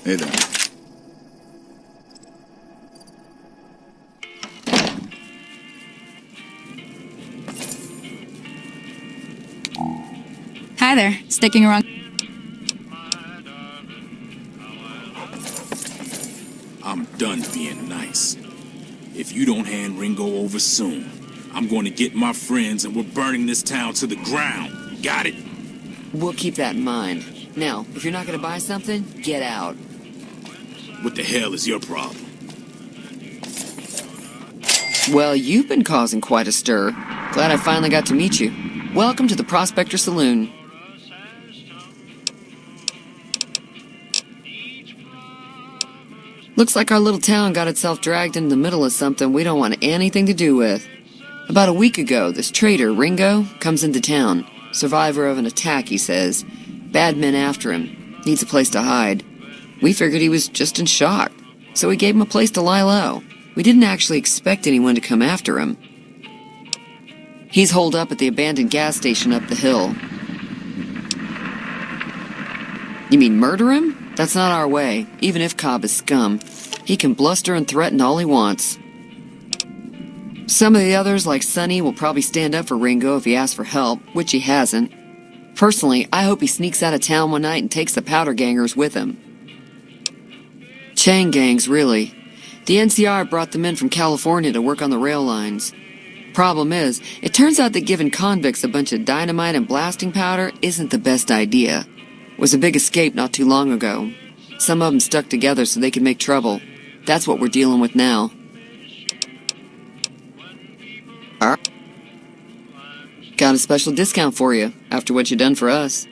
Hey there. Hi there. Sticking around? I'm done being nice. If you don't hand Ringo over soon, I'm going to get my friends and we're burning this town to the ground. Got it? We'll keep that in mind. Now, if you're not going to buy something, get out. What the hell is your problem? Well, you've been causing quite a stir. Glad I finally got to meet you. Welcome to the Prospector Saloon. Looks like our little town got itself dragged into the middle of something we don't want anything to do with. About a week ago, this traitor, Ringo, comes into town. Survivor of an attack, he says. Bad men after him. Needs a place to hide. We figured he was just in shock, so we gave him a place to lie low. We didn't actually expect anyone to come after him. He's holed up at the abandoned gas station up the hill. You mean murder him? That's not our way, even if Cobb is scum. He can bluster and threaten all he wants. Some of the others, like Sonny, will probably stand up for Ringo if he asks for help, which he hasn't. Personally, I hope he sneaks out of town one night and takes the powder gangers with him. Chain gangs, really. The NCR brought them in from California to work on the rail lines. Problem is, it turns out that giving convicts a bunch of dynamite and blasting powder isn't the best idea. It was a big escape not too long ago. Some of them stuck together so they could make trouble. That's what we're dealing with now. Got a special discount for you, after what you done for us.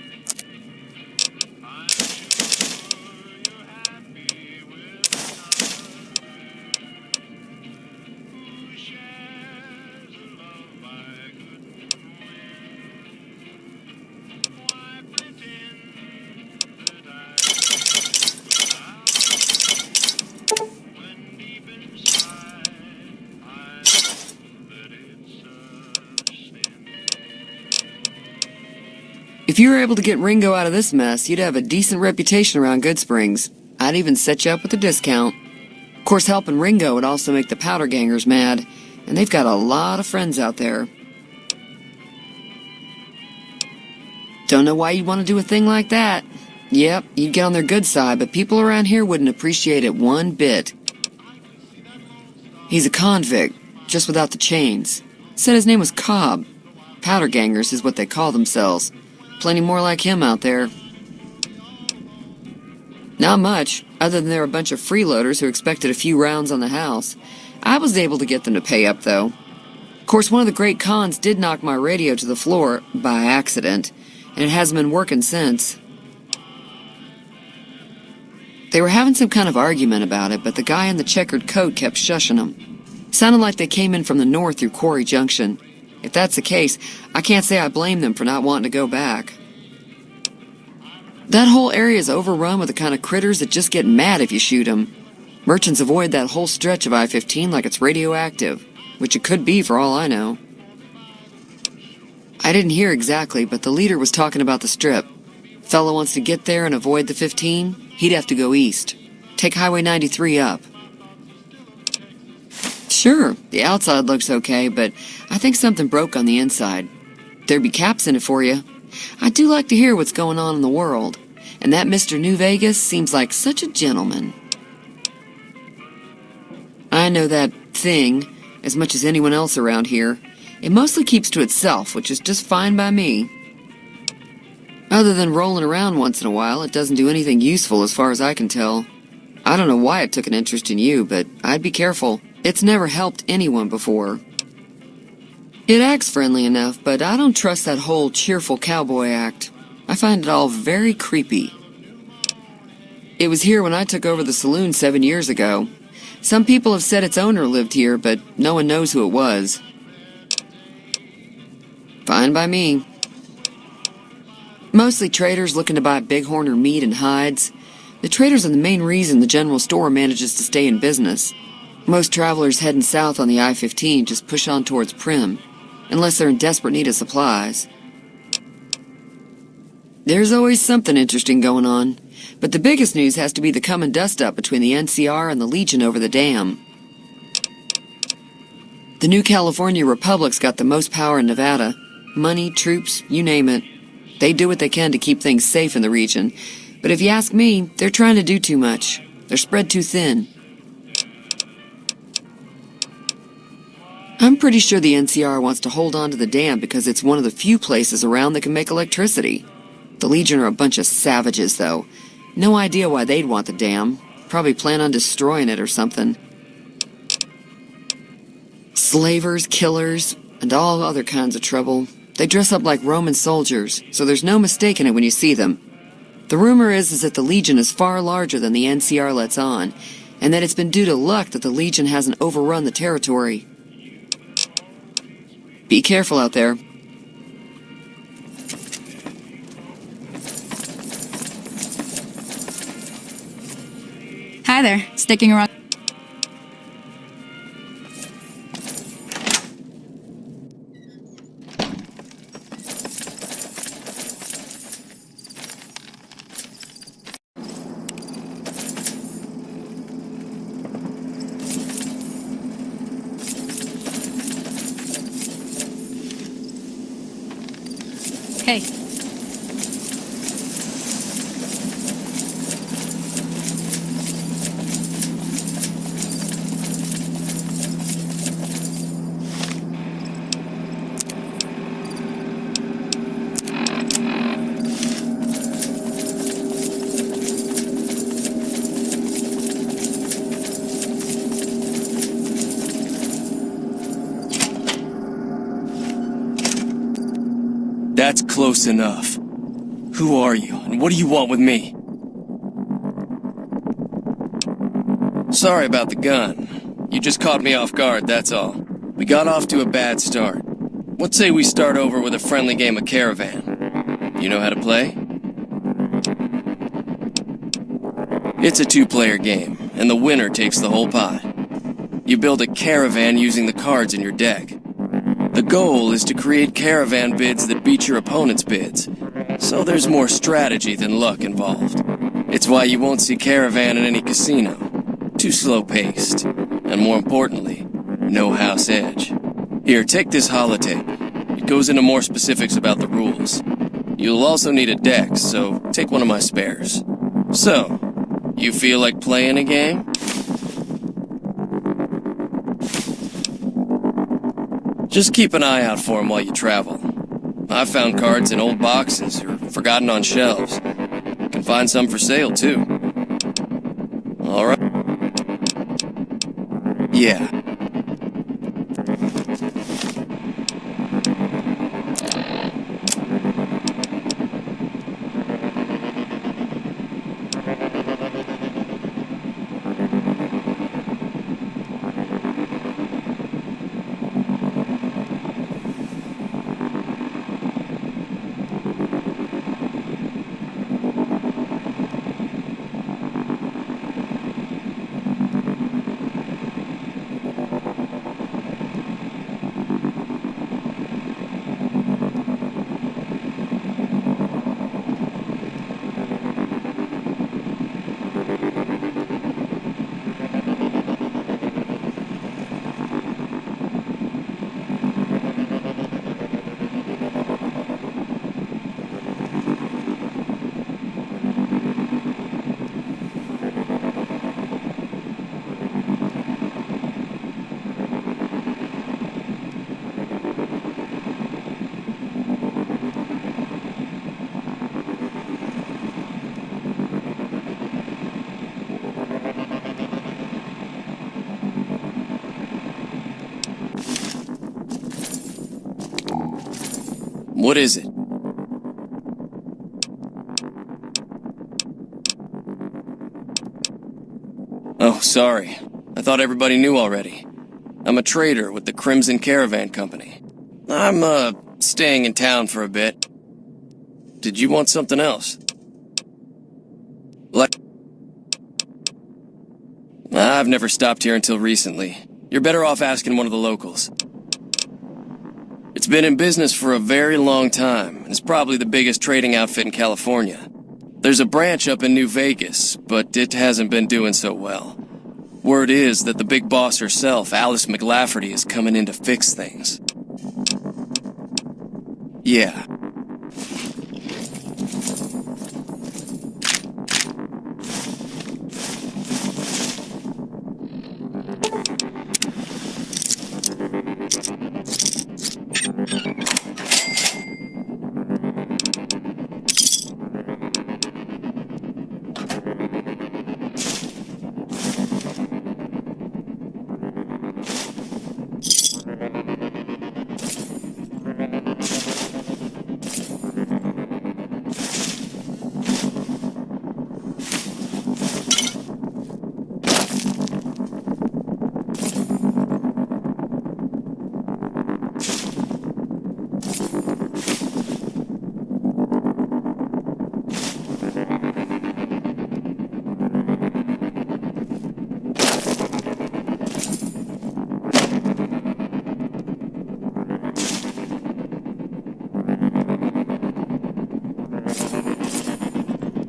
If you were able to get Ringo out of this mess, you'd have a decent reputation around Goodsprings. I'd even set you up with a discount. Of course, helping Ringo would also make the powder gangers mad, and they've got a lot of friends out there. Don't know why you'd want to do a thing like that. Yep, you'd get on their good side, but people around here wouldn't appreciate it one bit. He's a convict, just without the chains. Said his name was Cobb. Powder gangers is what they call themselves. Plenty more like him out there. Not much, other than they're a bunch of freeloaders who expected a few rounds on the house. I was able to get them to pay up, though. Of course, one of the great cons did knock my radio to the floor, by accident, and it hasn't been working since. They were having some kind of argument about it, but the guy in the checkered coat kept shushing them. Sounded like they came in from the north through Quarry Junction. If that's the case, I can't say I blame them for not wanting to go back. That whole area is overrun with the kind of critters that just get mad if you shoot them. Merchants avoid that whole stretch of I-15 like it's radioactive, which it could be for all I know. I didn't hear exactly, but the leader was talking about the strip. Fella wants to get there and avoid the 15, he'd have to go east. Take Highway 93 up. Sure, the outside looks okay, but I think something broke on the inside. There'd be caps in it for you. I do like to hear what's going on in the world, and that Mr. New Vegas seems like such a gentleman. I know that thing as much as anyone else around here. It mostly keeps to itself, which is just fine by me. Other than rolling around once in a while, it doesn't do anything useful as far as I can tell. I don't know why it took an interest in you, but I'd be careful. It's never helped anyone before. It acts friendly enough, but I don't trust that whole cheerful cowboy act. I find it all very creepy. It was here when I took over the saloon 7 years ago. Some people have said its owner lived here, but no one knows who it was. Fine by me. Mostly traders looking to buy bighorn or meat and hides. The traders are the main reason the general store manages to stay in business. Most travelers heading south on the I-15 just push on towards Prim, unless they're in desperate need of supplies. There's always something interesting going on, But the biggest news has to be the come and dust up between the NCR and the Legion over the dam. The new California Republic's got the most power in Nevada. Money, troops, you name it. They do what they can to keep things safe in the region. But if you ask me, they're trying to do too much. They're spread too thin. I'm pretty sure the NCR wants to hold on to the dam because it's one of the few places around that can make electricity. The Legion are a bunch of savages, though. No idea why they'd want the dam. Probably plan on destroying it or something. Slavers, killers, and all other kinds of trouble. They dress up like Roman soldiers, so there's no mistaking it when you see them. The rumor is that the Legion is far larger than the NCR lets on, and that it's been due to luck that the Legion hasn't overrun the territory. Be careful out there. Hi there, sticking around. Hey. That's close enough. Who are you, and what do you want with me? Sorry about the gun. You just caught me off guard, that's all. We got off to a bad start. Let's say we start over with a friendly game of Caravan. You know how to play? It's a two-player game, and the winner takes the whole pot. You build a caravan using the cards in your deck. The goal is to create caravan bids that beat your opponent's bids, so there's more strategy than luck involved. It's why you won't see caravan in any casino. Too slow-paced, and more importantly, no house edge. Here, take this holotape. It goes into more specifics about the rules. You'll also need a deck, so take one of my spares. So, you feel like playing a game? Just keep an eye out for them while you travel. I've found cards in old boxes or forgotten on shelves. You can find some for sale, too. All right. Yeah. What is it? Oh, sorry. I thought everybody knew already. I'm a trader with the Crimson Caravan Company. I'm, staying in town for a bit. Did you want something else? Like... I've never stopped here until recently. You're better off asking one of the locals. It's been in business for a very long time, and it's probably the biggest trading outfit in California. There's a branch up in New Vegas, but it hasn't been doing so well. Word is that the big boss herself, Alice McLafferty, is coming in to fix things. Yeah.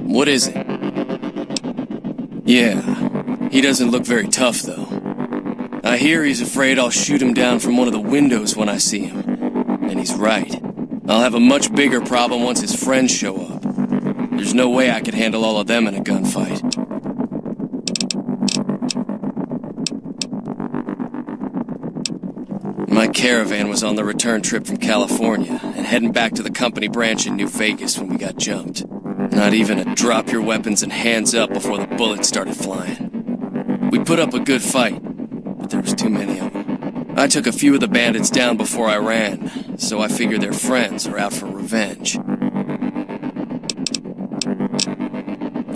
What is it? Yeah, he doesn't look very tough, though. I hear he's afraid I'll shoot him down from one of the windows when I see him. And he's right. I'll have a much bigger problem once his friends show up. There's no way I could handle all of them in a gunfight. My caravan was on the return trip from California and heading back to the company branch in New Vegas when we got jumped. Not even a drop your weapons and hands up before the bullets started flying. We put up a good fight, but there was too many of them. I took a few of the bandits down before I ran, so I figure their friends are out for revenge.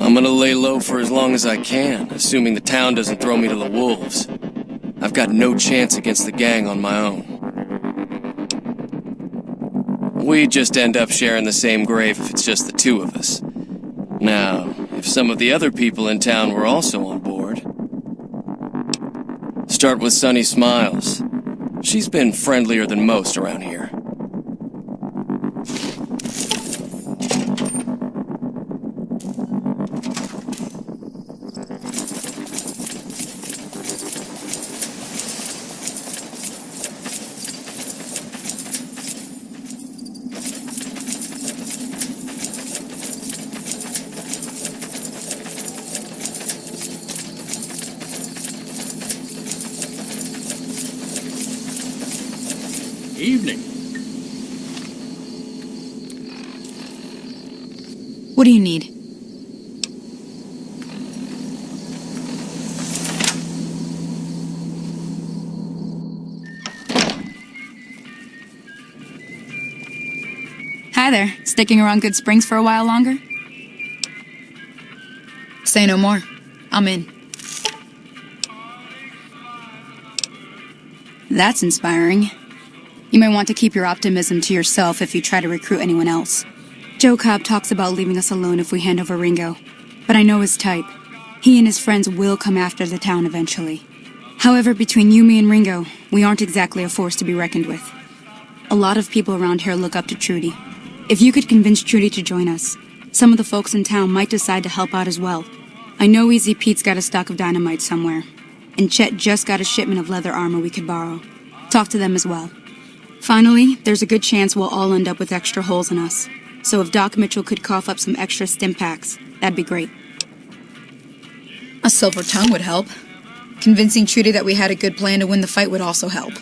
I'm gonna lay low for as long as I can, assuming the town doesn't throw me to the wolves. I've got no chance against the gang on my own. We just end up sharing the same grave if it's just the two of us. Now, if some of the other people in town were also on board... Start with Sunny Smiles. She's been friendlier than most around here. Evening. What do you need? Hi there. Sticking around Good Springs for a while longer? Say no more. I'm in. That's inspiring. You may want to keep your optimism to yourself if you try to recruit anyone else. Joe Cobb talks about leaving us alone if we hand over Ringo, but I know his type. He and his friends will come after the town eventually. However, between you, me, and Ringo, we aren't exactly a force to be reckoned with. A lot of people around here look up to Trudy. If you could convince Trudy to join us, some of the folks in town might decide to help out as well. I know Easy Pete's got a stock of dynamite somewhere, and Chet just got a shipment of leather armor we could borrow. Talk to them as well. Finally, there's a good chance we'll all end up with extra holes in us. So if Doc Mitchell could cough up some extra stim packs, that'd be great. A silver tongue would help. Convincing Trudy that we had a good plan to win the fight would also help.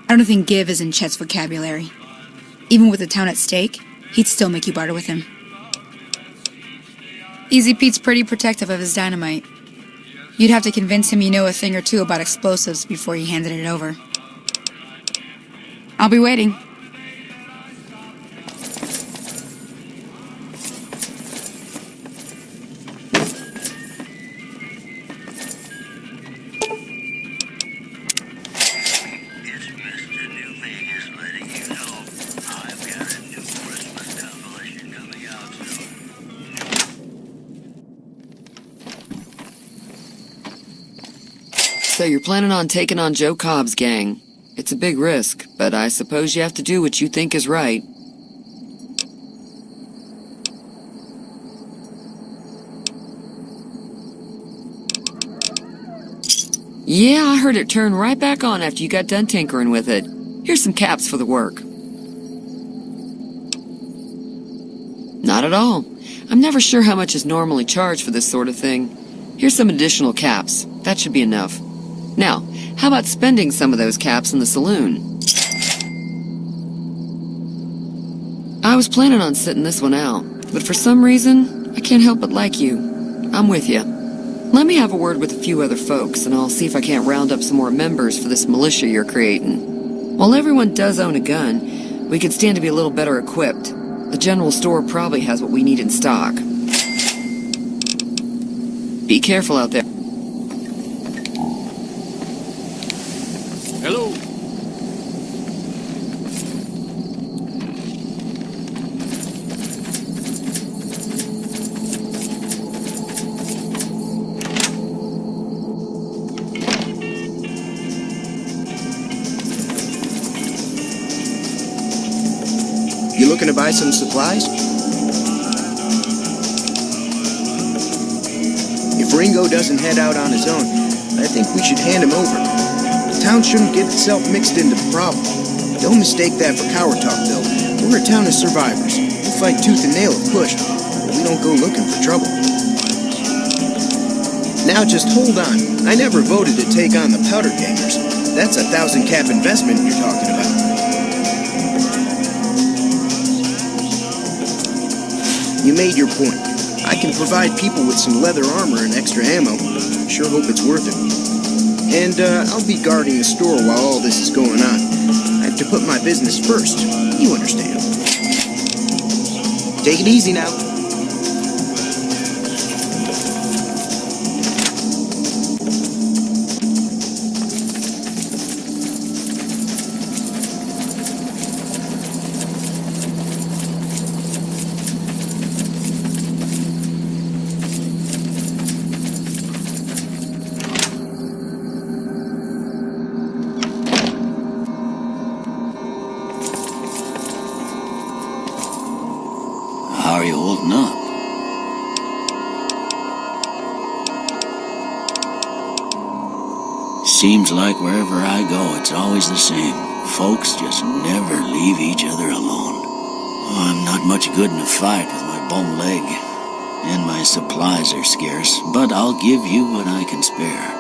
I don't think give is in Chet's vocabulary. Even with the town at stake, he'd still make you barter with him. Easy Pete's pretty protective of his dynamite. You'd have to convince him you know a thing or two about explosives before he handed it over. I'll be waiting. So you're planning on taking on Joe Cobb's gang. It's a big risk, but I suppose you have to do what you think is right. Yeah, I heard it turn right back on after you got done tinkering with it. Here's some caps for the work. Not at all. I'm never sure how much is normally charged for this sort of thing. Here's some additional caps. That should be enough. Now, how about spending some of those caps in the saloon? I was planning on sitting this one out, but for some reason, I can't help but like you. I'm with you. Let me have a word with a few other folks, and I'll see if I can't round up some more members for this militia you're creating. While everyone does own a gun, we could stand to be a little better equipped. The general store probably has what we need in stock. Be careful out there. Hello? You looking to buy some supplies? If Ringo doesn't head out on his own, I think we should hand him over. The town shouldn't get itself mixed into the problem. Don't mistake that for coward talk, though. We're a town of survivors. We'll fight tooth and nail if pushed, but we don't go looking for trouble. Now just hold on. I never voted to take on the powder gangers. That's a 1,000 cap investment you're talking about. You made your point. I can provide people with some leather armor and extra ammo. Sure hope it's worth it. And I'll be guarding the store while all this is going on. I have to put my business first. You understand. Take it easy now. How are you holding up? Seems like wherever I go, it's always the same. Folks just never leave each other alone. Oh, I'm not much good in a fight with my bum leg, and my supplies are scarce, but I'll give you what I can spare.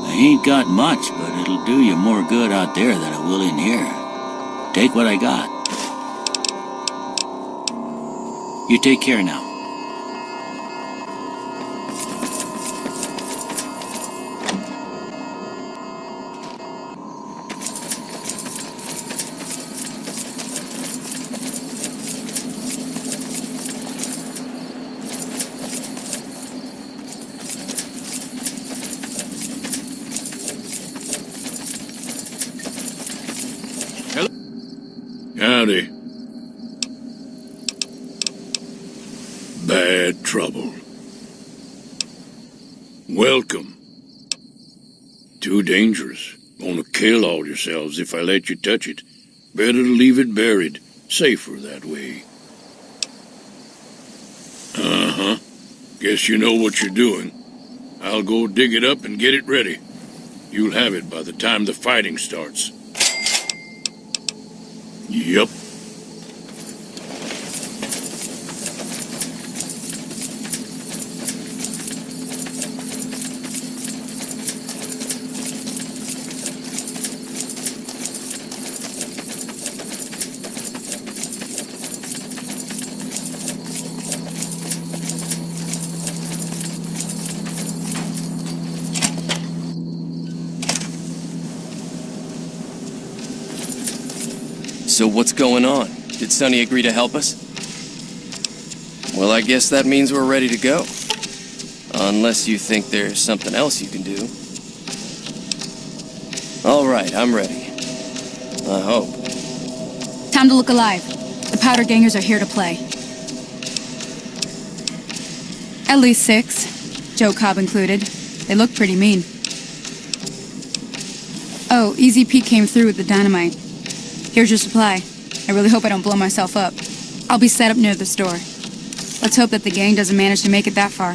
I ain't got much, but it'll do you more good out there than it will in here. Take what I got. You take care now. Howdy. Bad trouble. Welcome. Too dangerous. Gonna kill all yourselves if I let you touch it. Better to leave it buried. Safer that way. Uh-huh. Guess you know what you're doing. I'll go dig it up and get it ready. You'll have it by the time the fighting starts. Yep. So what's going on? Did Sonny agree to help us? Well, I guess that means we're ready to go. Unless you think there's something else you can do. All right, I'm ready. I hope. Time to look alive. The powder gangers are here to play. At least 6, Joe Cobb included. They look pretty mean. Oh, Easy Pete came through with the dynamite. Here's your supply. I really hope I don't blow myself up. I'll be set up near the store. Let's hope that the gang doesn't manage to make it that far.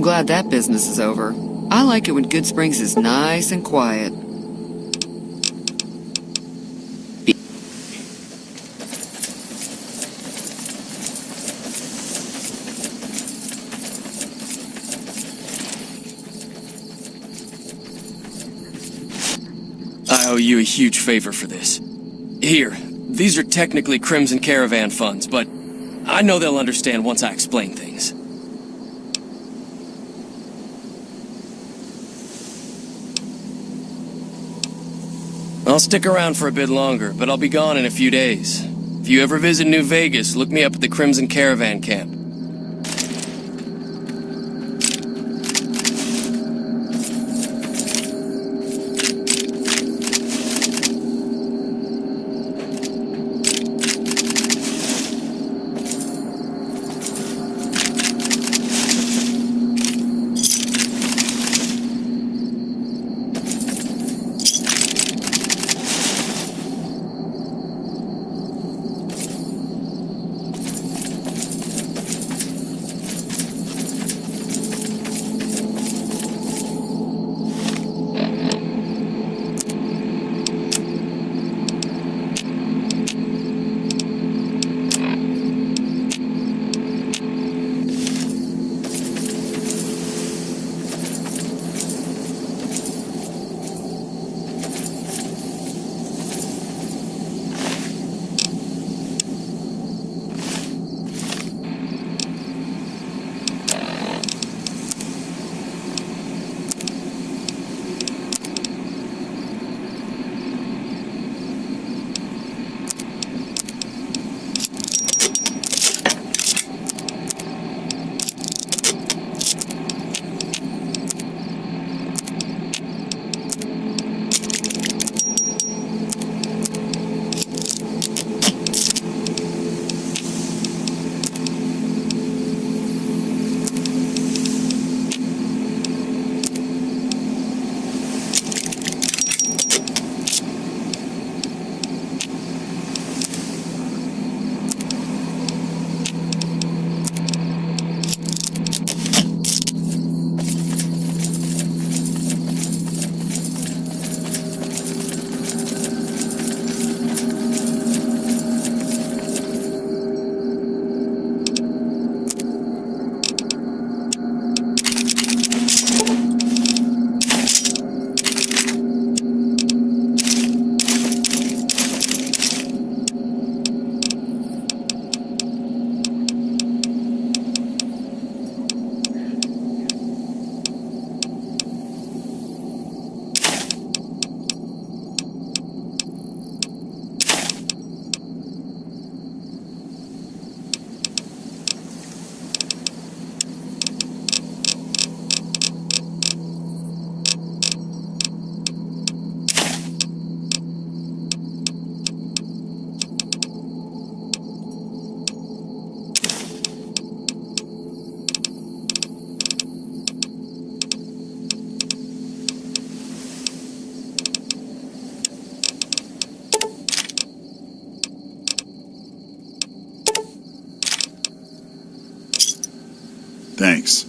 glad that business is over. I like it when Good Springs is nice and quiet. I owe you a huge favor for this. Here, these are technically Crimson Caravan funds, but I know they'll understand once I explain things. I'll stick around for a bit longer, but I'll be gone in a few days. If you ever visit New Vegas, look me up at the Crimson Caravan camp. Thanks.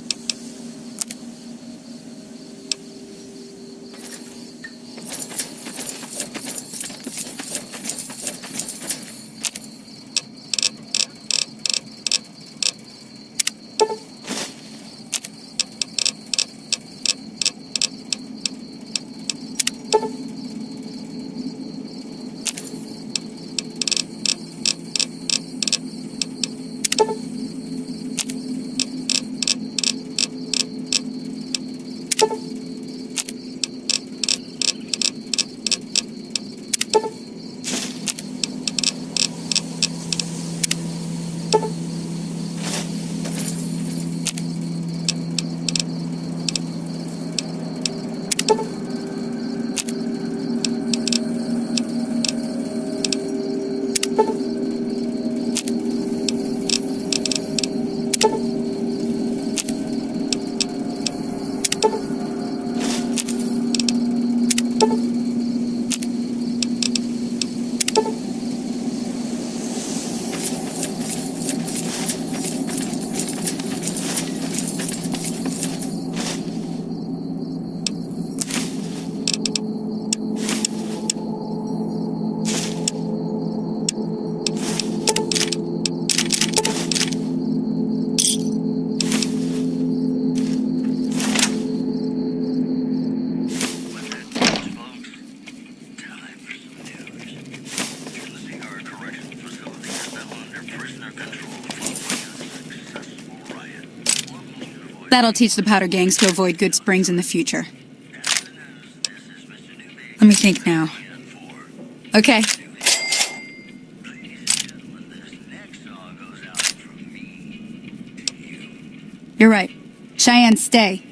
That'll teach the powder gangs to avoid good springs in the future. Let me think now. Okay. You're right. Cheyenne, stay.